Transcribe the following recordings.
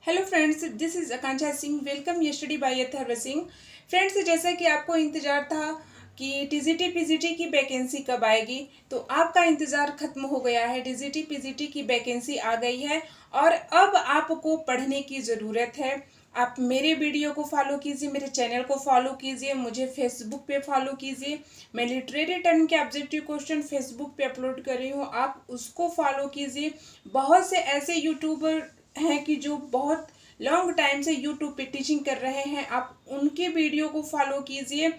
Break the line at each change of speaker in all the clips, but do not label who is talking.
Hello friends, this is Akanksha Singh. Welcome yesterday by Atharv Singh. Friends, जैसा कि आपको इंतज़ार था कि टीजीटी पीजीटी की वैकेंसी कब आएगी, तो आपका इंतज़ार ख़त्म हो गया है। टीजीटी पीजीटी की वैकेंसी आ गई है और अब आपको पढ़ने की ज़रूरत है। आप मेरे वीडियो को फॉलो कीजिए, मेरे चैनल को फॉलो कीजिए, मुझे फेसबुक पे फॉलो कीजिए। मैं लिटरेरी टर्म के ऑब्जेक्टिव क्वेश्चन फेसबुक पे अपलोड कर रही हूँ, आप उसको फॉलो कीजिए। बहुत से ऐसे यूट्यूबर हैं कि जो बहुत लॉन्ग टाइम से यूट्यूब पे टीचिंग कर रहे हैं, आप उनके वीडियो को फॉलो कीजिए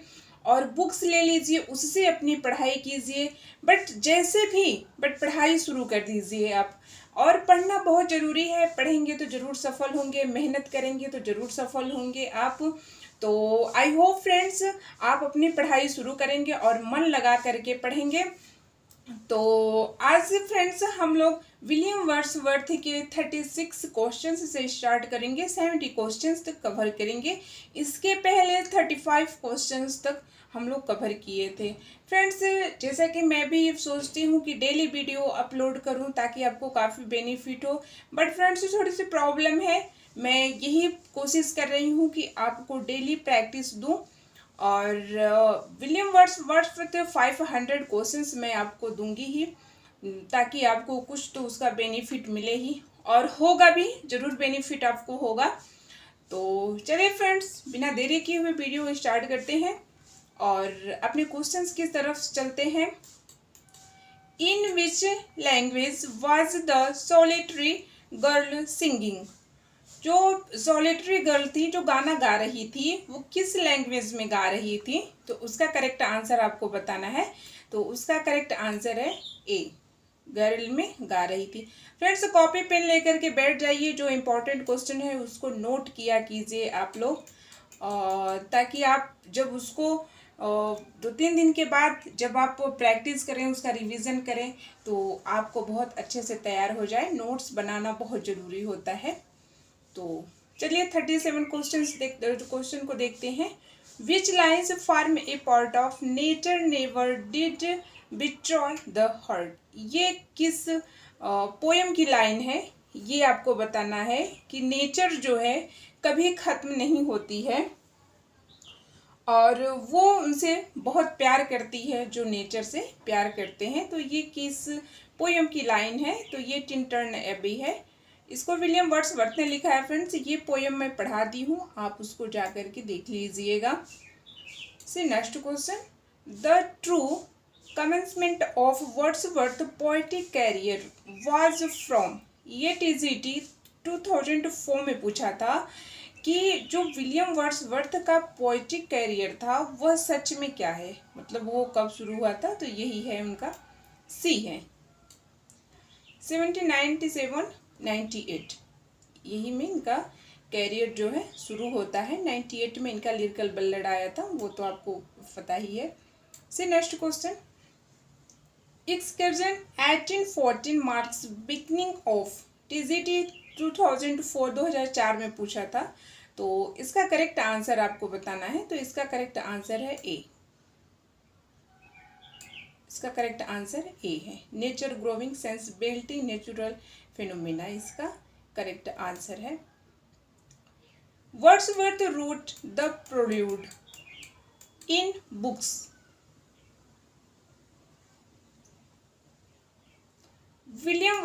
और बुक्स ले लीजिए, उससे अपनी पढ़ाई कीजिए। बट पढ़ाई शुरू कर दीजिए आप। और पढ़ना बहुत ज़रूरी है, पढ़ेंगे तो ज़रूर सफल होंगे, मेहनत करेंगे तो ज़रूर सफल होंगे आप। तो आई होप फ्रेंड्स, आप अपनी पढ़ाई शुरू करेंगे और मन लगा करके पढ़ेंगे। तो आज फ्रेंड्स हम लोग विलियम वर्ड्सवर्थ के 36 क्वेश्चंस से स्टार्ट करेंगे, 70 क्वेश्चंस तक कवर करेंगे। इसके पहले 35 क्वेश्चंस तक हम लोग कवर किए थे। फ्रेंड्स, जैसा कि मैं भी सोचती हूँ कि डेली वीडियो अपलोड करूँ ताकि आपको काफ़ी बेनिफिट हो, बट फ्रेंड्स थोड़ी सी प्रॉब्लम है। मैं यही कोशिश कर रही हूँ कि आपको डेली प्रैक्टिस दूँ और विलियम वर्ड्सवर्थ 500 क्वेश्चंस मैं आपको दूंगी ही, ताकि आपको कुछ तो उसका बेनिफिट मिले ही, और होगा भी ज़रूर, बेनिफिट आपको होगा। तो चलिए फ्रेंड्स, बिना देरी किए हुए वीडियो स्टार्ट करते हैं और अपने क्वेश्चंस की तरफ चलते हैं। In which language was the solitary girl singing? जो सॉलिटरी गर्ल थी, जो गाना गा रही थी, वो किस लैंग्वेज में गा रही थी? तो उसका करेक्ट आंसर आपको बताना है। तो उसका करेक्ट आंसर है ए, गर्ल में गा रही थी। फ्रेंड्स, कॉपी पेन लेकर के बैठ जाइए, जो इम्पोर्टेंट क्वेश्चन है उसको नोट किया कीजिए आप लोग, ताकि आप जब उसको 2-3 दिन के बाद जब आप प्रैक्टिस करें, उसका रिवीजन करें, तो आपको बहुत अच्छे से तैयार हो जाए। नोट्स बनाना बहुत ज़रूरी होता है। तो चलिए 37 क्वेश्चन को देखते हैं। Which lines form a part of nature never did betray the heart? ये किस पोएम की लाइन है? ये आपको बताना है कि नेचर जो है कभी ख़त्म नहीं होती है और वो उनसे बहुत प्यार करती है, जो नेचर से प्यार करते हैं। तो ये किस पोएम की लाइन है? तो ये टिंटन एबी है। इसको विलियम वर्ड्सवर्थ ने लिखा है। फ्रेंड्स, ये पोएम मैं पढ़ा दी हूँ, आप उसको जा कर के देख लीजिएगा। से next question, the true commencement of Wordsworth poetic career was from? ये टीजीटी 2004 में पूछा था कि जो विलियम वर्ड्सवर्थ का पोएटिक कैरियर था वह सच में क्या है, मतलब वो कब शुरू हुआ था? तो यही है उनका, सी है 1797 98, यही में इनका कैरियर जो है शुरू होता है। 98 में इनका लिरिकल बल्लड आया था, वो तो आपको पता ही है। से next question, excursion 1814 marks beginning of? TGT 2004 में पूछा था। तो इसका करेक्ट आंसर आपको बताना है। तो इसका करेक्ट आंसर है ए। इसका करेक्ट आंसर ए है। Nature growing sensibility natural phenomena इसका करेक्ट आंसर है। Wordsworth wrote the prelude in books? William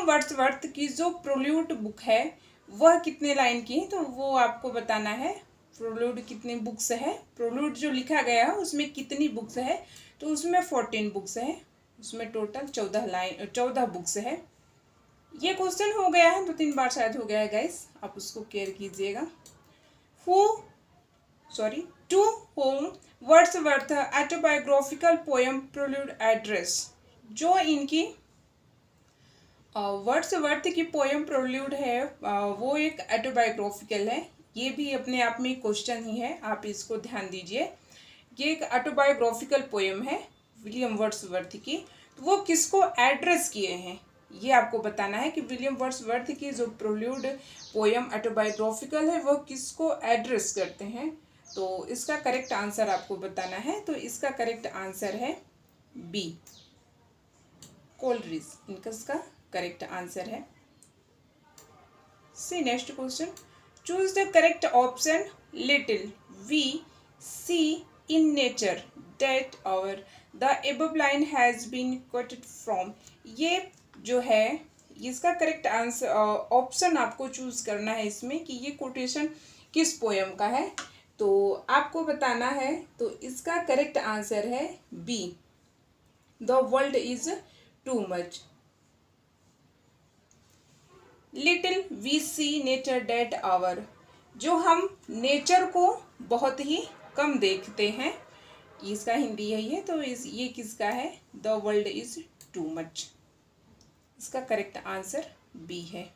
Wordsworth की जो प्रोल्यूड बुक है वह कितने लाइन की है? तो वो आपको बताना है। प्रोल्यूड कितनी बुक्स है, प्रोल्यूड जो लिखा गया है उसमें कितनी बुक्स है? तो उसमें 14 बुक्स है, उसमें टोटल 14 बुक्स है। ये क्वेश्चन हो गया है, 2-3 बार शायद हो गया है गाइस, आप उसको केयर कीजिएगा। To whom Wordsworth autobiographical poem prelude address? जो इनकी वर्ड्सवर्थ की पोएम प्रोल्यूड है वो एक ऑटोबायोग्राफिकल है। ये भी अपने आप में क्वेश्चन ही है, आप इसको ध्यान दीजिए। ये एक ऑटोबायोग्राफिकल पोएम है विलियम वर्ड्सवर्थ की। तो वो किसको एड्रेस किए हैं, ये आपको बताना है कि विलियम वर्ड्सवर्थ की जो प्रोल्यूड पोएम ऑटोबायोग्राफिकल है वो किसको एड्रेस करते हैं? तो इसका करेक्ट आंसर आपको बताना है। तो इसका करेक्ट आंसर है बी। कोलरिज इनका इसका करेक्ट आंसर है। See next question, choose the correct option. Little we see in nature that और the above line has been quoted from. ये जो है इसका करेक्ट आंसर ऑप्शन आपको चूज करना है इसमें कि ये कोटेशन किस पोयम का है, तो आपको बताना है। तो इसका करेक्ट आंसर है B, the world is too much. Little we see nature that our, जो हम नेचर को बहुत ही कम देखते हैं, इसका हिंदी यही है। तो ये किसका है, the world is too much. इसका करेक्ट आंसर बी है।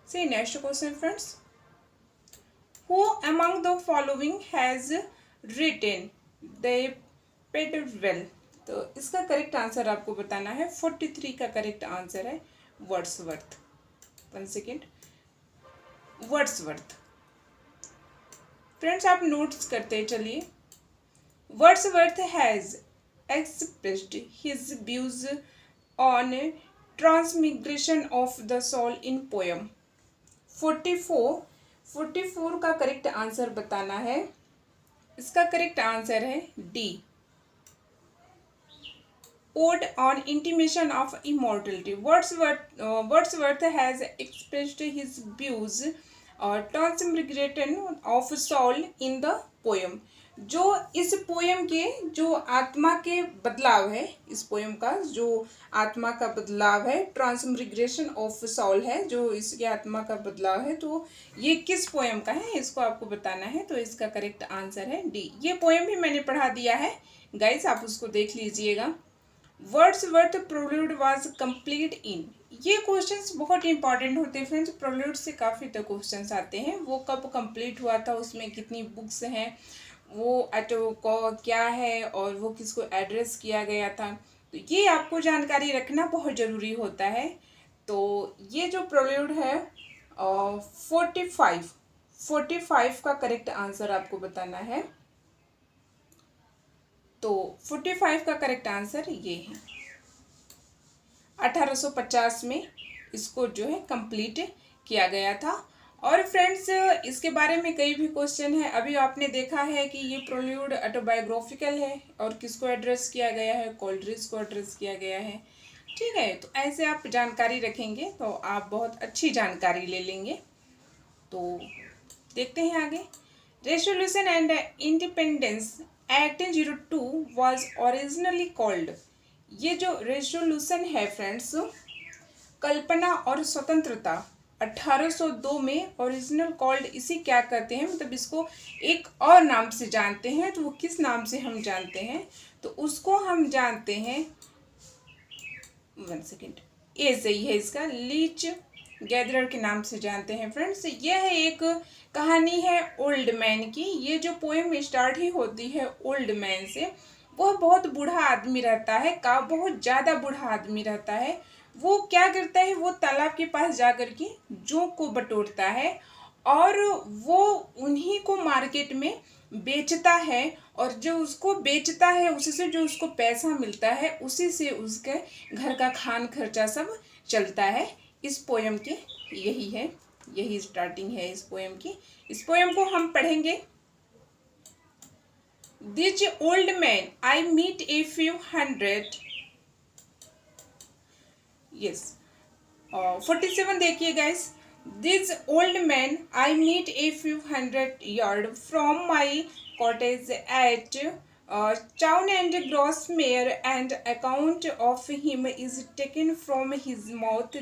से next question friends, who among the following has written they paid well. तो इसका करेक्ट आंसर आपको बताना है। 43 का करेक्ट आंसर है वर्ड्सवर्थ। 1 second, Wordsworth. फ्रेंड्स आप नोट्स करते चलिए। Wordsworth has expressed his views on transmigration of the soul in poem. 44 का करेक्ट आंसर बताना है। इसका करेक्ट आंसर है D, ode on intimation of immortality. Wordsworth has expressed his views और transmigration of soul in the poem. जो इस poem के जो आत्मा के बदलाव है, इस पोयम का जो आत्मा का बदलाव है, ट्रांसमिग्रेशन ऑफ सोल है, जो इसके आत्मा का बदलाव है, तो ये किस पोयम का है इसको आपको बताना है। तो इसका करेक्ट आंसर है डी। ये पोयम भी मैंने पढ़ा दिया है गाइस, आप उसको देख लीजिएगा। Wordsworth prelude was complete in. ये क्वेश्चंस बहुत इंपॉर्टेंट होते हैं फ्रेंड्स, प्रोल्यूड से काफ़ी तक क्वेश्चंस आते हैं। वो कब कंप्लीट हुआ था, उसमें कितनी बुक्स हैं, वो एटो को क्या है और वो किसको एड्रेस किया गया था, तो ये आपको जानकारी रखना बहुत ज़रूरी होता है। तो ये जो प्रोल्यूड है 45 का करेक्ट आंसर आपको बताना है। तो 45 का करेक्ट आंसर ये है। 1850 में इसको जो है कंप्लीट किया गया था। और फ्रेंड्स इसके बारे में कई भी क्वेश्चन है। अभी आपने देखा है कि ये प्रोल्यूड ऑटोबायोग्राफिकल है और किसको एड्रेस किया गया है, कोल्ड्रिज को एड्रेस किया गया है। ठीक है, तो ऐसे आप जानकारी रखेंगे तो आप बहुत अच्छी जानकारी ले लेंगे। तो देखते हैं आगे। Resolution and independence act 02 was originally called. ये जो रेजोल्यूशन है फ्रेंड्स, कल्पना और स्वतंत्रता 1802 में ओरिजिनल कॉल्ड, इसी क्या कहते हैं, मतलब इसको एक और नाम से जानते हैं। तो वो किस नाम से हम जानते हैं, तो उसको हम जानते हैं 1 सेकेंड, ये सही है इसका, लीच गैदरर के नाम से जानते हैं फ्रेंड्स। ये है एक कहानी है ओल्ड मैन की। ये जो पोएम स्टार्ट ही होती है ओल्ड मैन से। वह बहुत बूढ़ा आदमी रहता है, बहुत ज़्यादा बूढ़ा आदमी रहता है। वो क्या करता है, वो तालाब के पास जाकर के जोंक को बटोरता है और वो उन्हीं को मार्केट में बेचता है, और जो उसको बेचता है उसी से जो उसको पैसा मिलता है उसी से उसके घर का खान खर्चा सब चलता है। इस पोएम के यही स्टार्टिंग है इस पोएम की। इस पोएम को हम पढ़ेंगे। This old man I meet a few hundred, yes 47 देखिए guys. This old man I meet a few hundred yard from my cottage at Town and Grosmere, and account of him is taken from his mouth.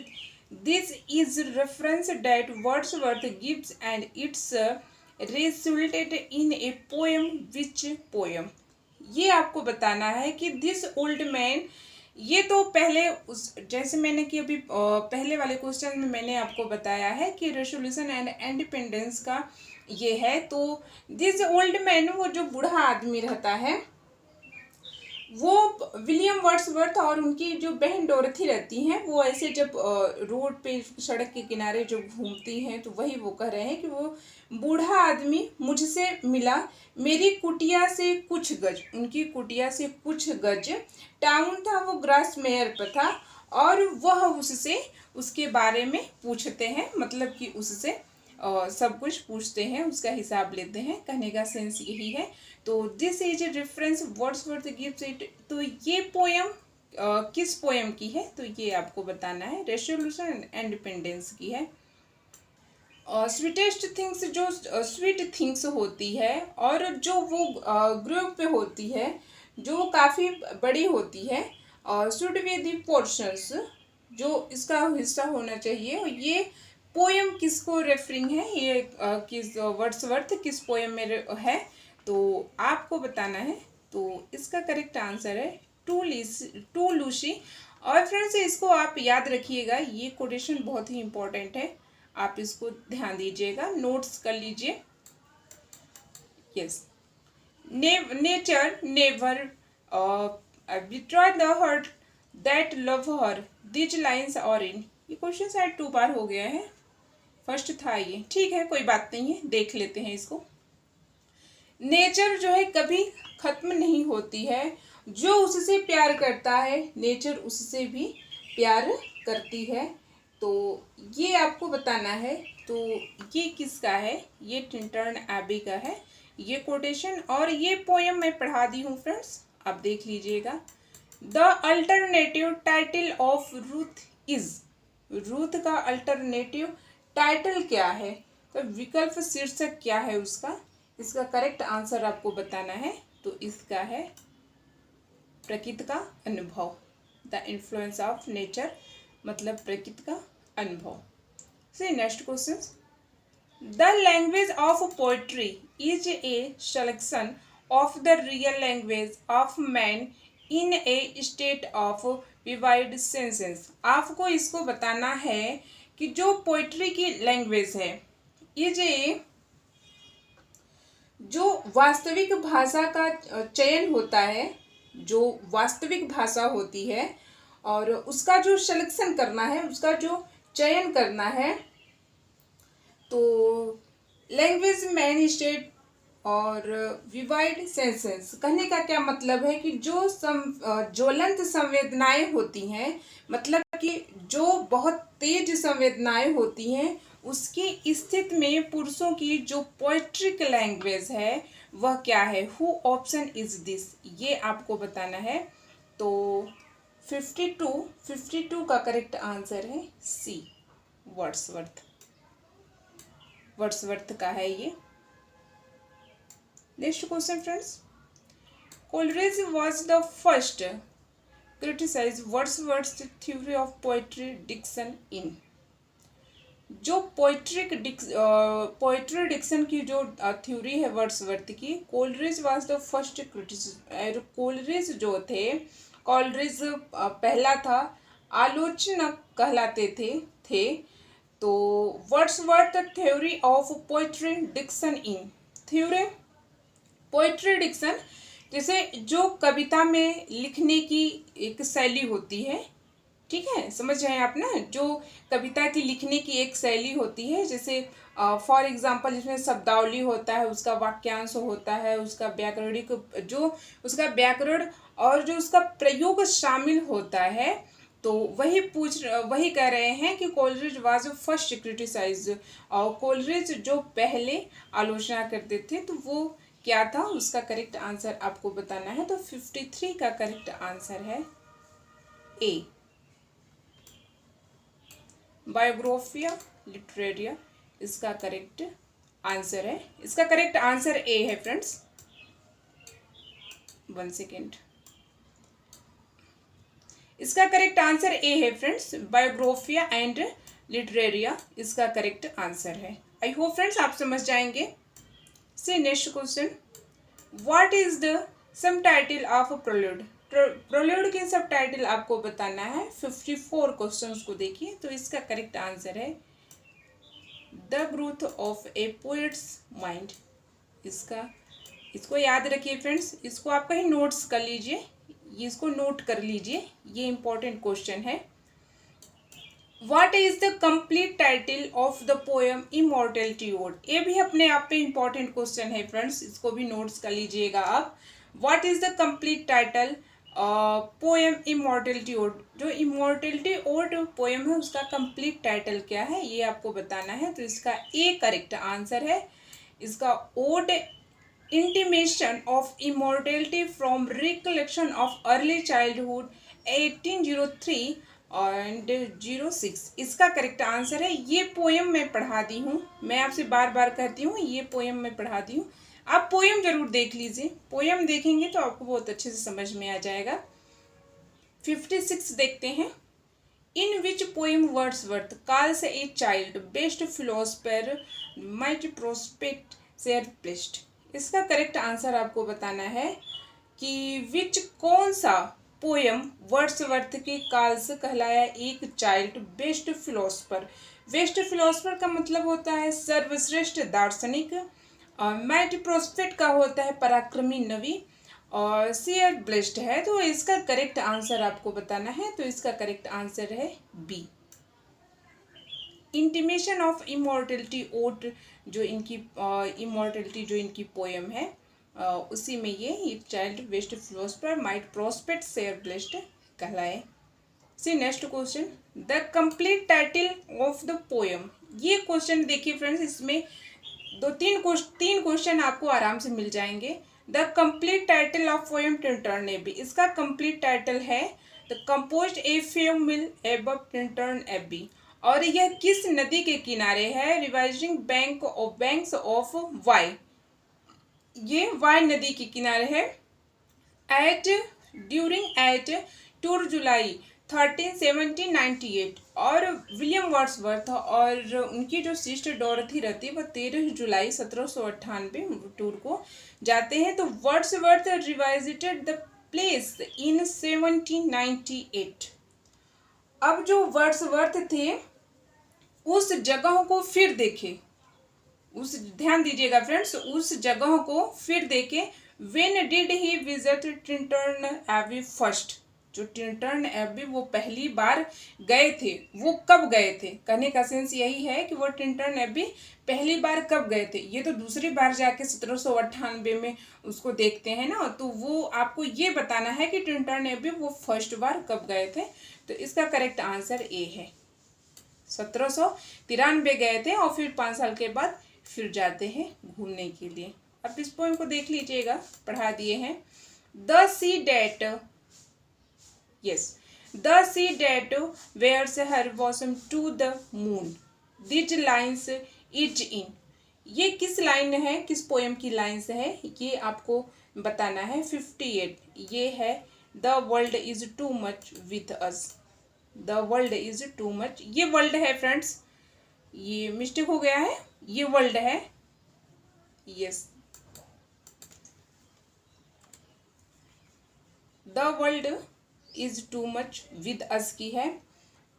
This is reference that Wordsworth gives, and it's resulted in a poem. Which poem? ये आपको बताना है कि this old man, ये तो पहले जैसे मैंने कि अभी पहले वाले क्वेश्चन में मैंने आपको बताया है कि रेजोल्यूशन एंड इंडिपेंडेंस का ये है। तो दिस ओल्ड मैन, वो जो बूढ़ा आदमी रहता है, वो विलियम वर्ड्सवर्थ और उनकी जो बहन डोरथी रहती हैं, वो ऐसे जब रोड पे सड़क के किनारे जब घूमती हैं तो वही वो कह रहे हैं कि वो बूढ़ा आदमी मुझसे मिला मेरी कुटिया से कुछ गज, उनकी कुटिया से कुछ गज टाउन था, वो ग्रास मेयर पर था और वह उससे उसके बारे में पूछते हैं, मतलब कि उससे सब कुछ पूछते हैं, उसका हिसाब लेते हैं। कहने का सेंस यही है। तो this is a reference Wordsworth gives it. तो ये पोयम किस पोयम की है, तो ये आपको बताना है। रेसोल्यूशन एंड इंडिपेंडेंस की है। स्वीटेस्ट थिंग्स, जो स्वीट थिंग्स होती है और जो वो ग्रुप पे होती है, जो काफ़ी बड़ी होती है, शुड बी दी पोर्शंस, जो इसका हिस्सा होना चाहिए। और ये पोयम किसको रेफरिंग है, ये किस वर्ड्सवर्थ किस पोयम में है, तो आपको बताना है। तो इसका करेक्ट आंसर है टू लूसी। और फ्रेंड्स इसको आप याद रखिएगा, ये कोटेशन बहुत ही इंपॉर्टेंट है, आप इसको ध्यान दीजिएगा, नोट्स कर लीजिए। Yes, nature never betray the heart that love her, these lines are in। ये क्वेश्चन शायद 2 बार हो गया है, फर्स्ट था ये, ठीक है कोई बात नहीं है, देख लेते हैं इसको। नेचर जो है कभी खत्म नहीं होती है, जो उससे प्यार करता है नेचर उससे भी प्यार करती है। तो ये आपको बताना है। तो ये किसका है, ये टिंटन एबी का है ये कोटेशन, और ये पोयम मैं पढ़ा दी हूँ फ्रेंड्स, आप देख लीजिएगा। The alternative title of Ruth is, Ruth का अल्टरनेटिव टाइटल क्या है, तो विकल्प शीर्षक क्या है उसका, इसका करेक्ट आंसर आपको बताना है। तो इसका है प्रकृति का अनुभव, द इन्फ्लुएंस ऑफ नेचर, मतलब प्रकृति का अनुभव। से next question, the language of poetry is a selection of the real language of man in a state of vivid senses. आपको इसको बताना है कि जो पोएट्री की लैंग्वेज है, ये जो वास्तविक भाषा का चयन होता है, जो वास्तविक भाषा होती है और उसका जो सिलेक्शन करना है, उसका जो चयन करना है, तो लैंग्वेज मैन स्टेट और विवाइड सेंसेस, कहने का क्या मतलब है कि जो ज्वलंत संवेदनाएं होती हैं, मतलब कि जो बहुत तेज संवेदनाएं होती हैं, उसकी स्थिति में पुरुषों की जो पोएट्रिक लैंग्वेज है वह क्या है, हु ऑप्शन इज दिस, ये आपको बताना है। तो 52 का करेक्ट आंसर है सी, वर्ड्सवर्थ का है ये। Next question friends, Coleridge was the first criticise Wordsworth theory of poetry Dickson इन। जो पोएट्री डिक्शन की जो थ्योरी है वर्ड्सवर्थ की, Coleridge was the first criticise. Coleridge जो थे, कोलरिज पहला था, आलोचनक कहलाते थे। तो Wordsworth theory of poetry Dickson in, theory poetry Dickson, जैसे जो कविता में लिखने की एक शैली होती है, ठीक है, समझ रहे हैं आप ना, जो कविता की लिखने की एक शैली होती है, जैसे फॉर एग्जांपल जिसमें शब्दावली होता है, उसका वाक्यांश होता है, उसका व्याकरणिक, जो उसका व्याकरण और जो उसका प्रयोग शामिल होता है, तो वही कह रहे हैं कि कोलरिज वाज फर्स्ट क्रिटिसाइज। और कोलरिज जो पहले आलोचना करते थे, तो वो क्या था, उसका करेक्ट आंसर आपको बताना है। तो 53 का करेक्ट आंसर है ए, बायोग्राफिया लिटरेरिया, इसका करेक्ट आंसर है। इसका करेक्ट आंसर ए है फ्रेंड्स। 1 सेकेंड, इसका करेक्ट आंसर ए है फ्रेंड्स, बायोग्राफिया एंड लिटरेरिया इसका करेक्ट आंसर है। आई होप फ्रेंड्स आप समझ जाएंगे। से next question, what is the sub title of prelude. Prelude के सब टाइटल आपको बताना है। 54 क्वेश्चंस को देखिए। तो इसका करेक्ट आंसर है the growth of A poets mind. इसको याद रखिए फ्रेंड्स, इसको आप कहीं नोट्स कर लीजिए, ये इसको नोट कर लीजिए, ये इंपॉर्टेंट क्वेश्चन है। What is the complete title of the poem Immortality Ode? ये भी अपने आप पे इम्पॉर्टेंट क्वेश्चन है फ्रेंड्स, इसको भी नोट्स कर लीजिएगा आप। What is the complete title poem immortality ode? जो इमॉर्टलिटी ओड पोएम है उसका कंप्लीट टाइटल क्या है ये आपको बताना है। तो इसका ए करेक्ट आंसर है इसका ode intimation of immortality from recollection of early childhood 1803 and 06, इसका करेक्ट आंसर है। ये पोएम मैं पढ़ा दी हूँ, मैं आपसे बार बार कहती हूँ ये पोएम मैं पढ़ा दी हूँ, आप पोएम जरूर देख लीजिए, पोएम देखेंगे तो आपको बहुत अच्छे से समझ में आ जाएगा। 56 देखते हैं। In which poem Wordsworth calls a child best philosopher might prospect share placed, इसका करेक्ट आंसर आपको बताना है कि विच कौन सा पोएम वर्ड्सवर्थ के काल से कहलाया एक child best philosopher. Best philosopher का मतलब होता है सर्वश्रेष्ठ दार्शनिक, माइट प्रोस्पेक्ट का होता है पराक्रमी नवी, और शेयर ब्लेस्ड है। तो इसका करेक्ट आंसर आपको बताना है, तो इसका करेक्ट आंसर है B. Intimation of immortality ode जो इनकी इमॉर्टलिटी जो इनकी पोएम है उसी में ये child best philosopher might prospect share blessed कहलाए। See next question, the complete title of the poem. ये क्वेश्चन देखिए फ्रेंड्स, इसमें तीन क्वेश्चन आपको आराम से मिल जाएंगे। The complete title of poem Tintern Abbey, इसका कंप्लीट टाइटल है the composed a few mile above Tintern Abbey, और यह किस नदी के किनारे है? रिवाइजिंग बैंक्स ऑफ वाई, ये वाई नदी के किनारे है। ड्यूरिंग 2 जुलाई 1798, और विलियम वर्ड्सवर्थ और उनकी जो सिस्टर डोरथी रहती है वह 13 जुलाई 1798 टूर को जाते हैं। तो वर्ड्सवर्थ रिवाइजिटेड द प्लेस इन 1798। अब जो वर्ड्सवर्थ थे उस जगह को फिर देखे, ध्यान दीजिएगा फ्रेंड्स, उस जगह को फिर देखे। When did he visit Tintern Abbey first, जो टिंटर्न एबी वो पहली बार गए थे, वो कब गए थे? कहने का सेंस यही है कि वो टिंटर्न एबी पहली बार कब गए थे। ये तो दूसरी बार जाके 1798 में उसको देखते हैं ना, तो वो आपको ये बताना है कि टिंटर्न एबी वो फर्स्ट बार कब गए थे। तो इसका करेक्ट आंसर ए है। 1793 गए थे और फिर 5 साल के बाद फिर जाते हैं घूमने के लिए। अब इस पोएम को देख लीजिएगा, पढ़ा दिए हैं। The sea that, yes, the sea that where's her bosom to the moon, these lines is in, ये किस लाइन है, किस पोएम की लाइन्स है ये आपको बताना है। 58 ये है the world is too much with us, the world is too much, ये वर्ल्ड है फ्रेंड्स, ये मिस्टेक हो गया है, ये वर्ल्ड है, yes, the world is too much with us की है।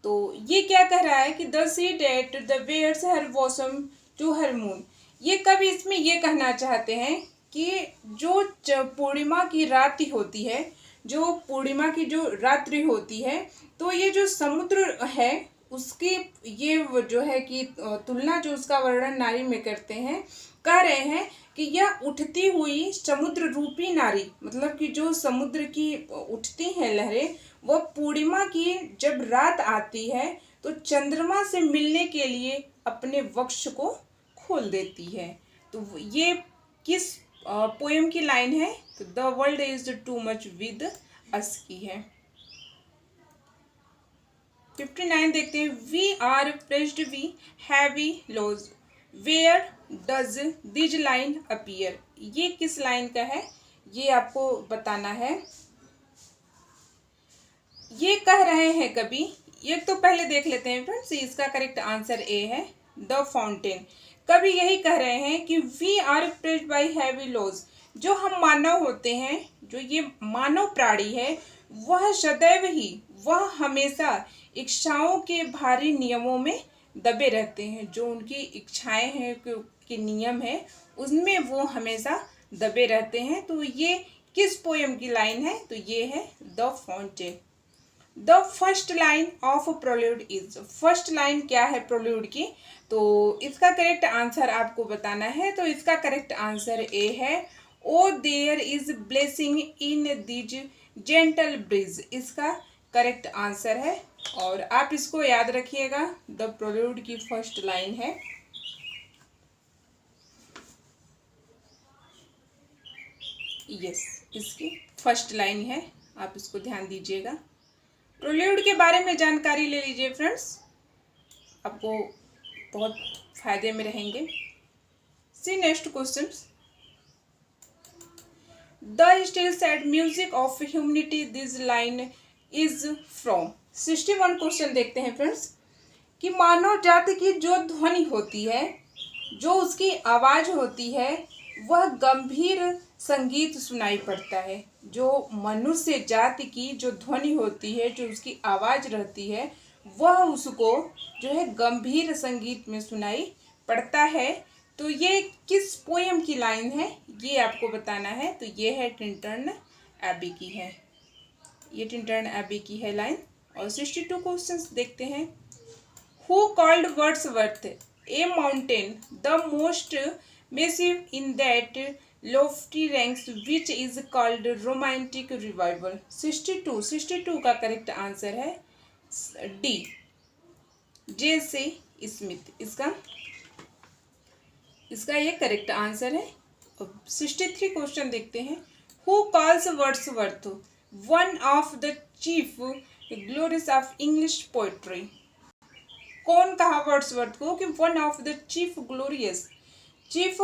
तो ये क्या कह रहा है कि the sea that the where's her bosom to her moon, ये कब इसमें ये कहना चाहते हैं कि जो पूर्णिमा की रात्रि होती है, जो पूर्णिमा की जो रात्रि होती है, तो ये जो समुद्र है उसकी ये जो है कि तुलना जो उसका वर्णन नारी में करते हैं, कह रहे हैं कि यह उठती हुई समुद्र रूपी नारी, मतलब कि जो समुद्र की उठती हैं लहरें, वह पूर्णिमा की जब रात आती है तो चंद्रमा से मिलने के लिए अपने वक्ष को खोल देती है। तो ये किस पोएम की लाइन है? तो the world is too much with us की है। 59 देखते हैं। We are pressed we heavy laws, where does these line appear, ये किस लाइन का है ये आपको बताना है। ये कह रहे हैं कभी, ये तो पहले देख लेते हैं फ्रेंड्स, इसका करेक्ट आंसर ए है द फाउंटेन। कभी यही कह रहे हैं कि we are pressed by heavy laws, जो हम मानव होते हैं, जो ये मानव प्राणी है, वह सदैव ही, वह हमेशा इच्छाओं के भारी नियमों में दबे रहते हैं। जो उनकी इच्छाएं हैं, के नियम है, उसमें वो हमेशा दबे रहते हैं। तो ये किस पोएम की लाइन है? तो ये है the fountain. The first line of prelude is, first line क्या है प्रोल्यूड की? तो इसका करेक्ट आंसर आपको बताना है। तो इसका करेक्ट आंसर ए है, O there is blessing in this gentle breeze, इसका करेक्ट आंसर है। और आप इसको याद रखिएगा, द प्रोल्यूड की फर्स्ट लाइन है। यस, इसकी फर्स्ट लाइन है, आप इसको ध्यान दीजिएगा। प्रोल्यूड के बारे में जानकारी ले लीजिए फ्रेंड्स, आपको बहुत फायदे में रहेंगे। See next question, the still sad music of humanity this line is from. 61 question देखते हैं फ्रेंड्स, कि मानव जाति की जो ध्वनि होती है, जो उसकी आवाज होती है, वह गंभीर संगीत सुनाई पड़ता है। जो मनुष्य जाति की जो ध्वनि होती है, जो उसकी आवाज रहती है, वह उसको जो है गंभीर संगीत में सुनाई पड़ता है। तो ये किस पोएम की लाइन है, ये आपको बताना है। तो ये है टिंटन एबी की है, ये टिंटन एबी की है लाइन। और 62 क्वेश्चंस देखते हैं, who called Wordsworth A mountain the most massive in that lofty ranks which is called romantic revival। 62 का करेक्ट आंसर है डी, जे से स्मिथ, इसका ये करेक्ट आंसर है। 63 क्वेश्चन देखते हैं, who calls Wordsworth one of the chief glories of English poetry. कौन कहा वर्ड्सवर्थ को कि one of the chief glorious? Chief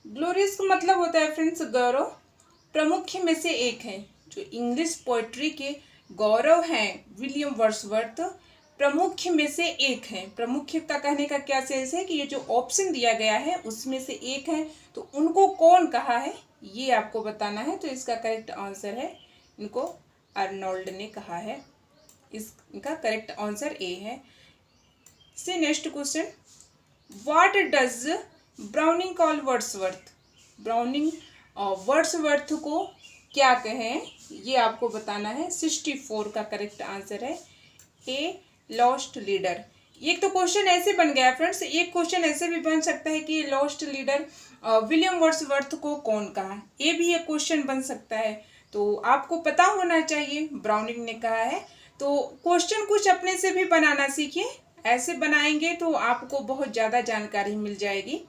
glorious का मतलब होता है फ्रेंड्स गौरव, प्रमुख में से एक है। जो इंग्लिश पोएट्री के गौरव हैं विलियम वर्ड्सवर्थ, प्रमुख में से एक है। प्रमुख का कहने का क्या सेंस है कि ये जो ऑप्शन दिया गया है उसमें से एक है, तो उनको कौन कहा है ये आपको बताना है। तो इसका करेक्ट आंसर है, इनको अर्नोल्ड ने कहा है, इसका करेक्ट आंसर ए है। से next question, what does browning call Wordsworth? Browning Wordsworth को क्या कहें, ये आपको बताना है। 64 का करेक्ट आंसर है ए लॉस्ट लीडर। एक तो क्वेश्चन ऐसे बन गया फ्रेंड्स, एक क्वेश्चन ऐसे भी बन सकता है कि लॉस्ट लीडर विलियम वर्ड्सवर्थ को कौन कहा, ये भी एक क्वेश्चन बन सकता है। तो आपको पता होना चाहिए ब्राउनिंग ने कहा है। तो क्वेश्चन कुछ अपने से भी बनाना सीखिए, ऐसे बनाएंगे तो आपको बहुत ज़्यादा जानकारी मिल जाएगी।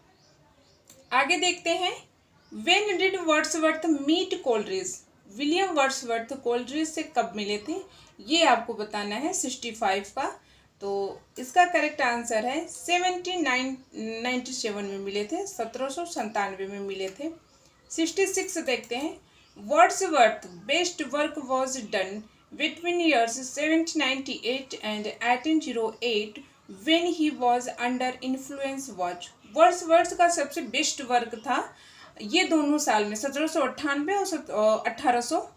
आगे देखते हैं, when did Wordsworth meet Coleridge? William Wordsworth Coleridge से कब मिले थे, ये आपको बताना है। 65 का, तो इसका करेक्ट आंसर है 1797 में मिले थे, 1797 में मिले थे। 66 देखते हैं, Wordsworth best work was done between years 1798 and 1808 when he was under influence watch. Wordsworth का सबसे बेस्ट वर्क था ये दोनों साल में, 1798 और 1800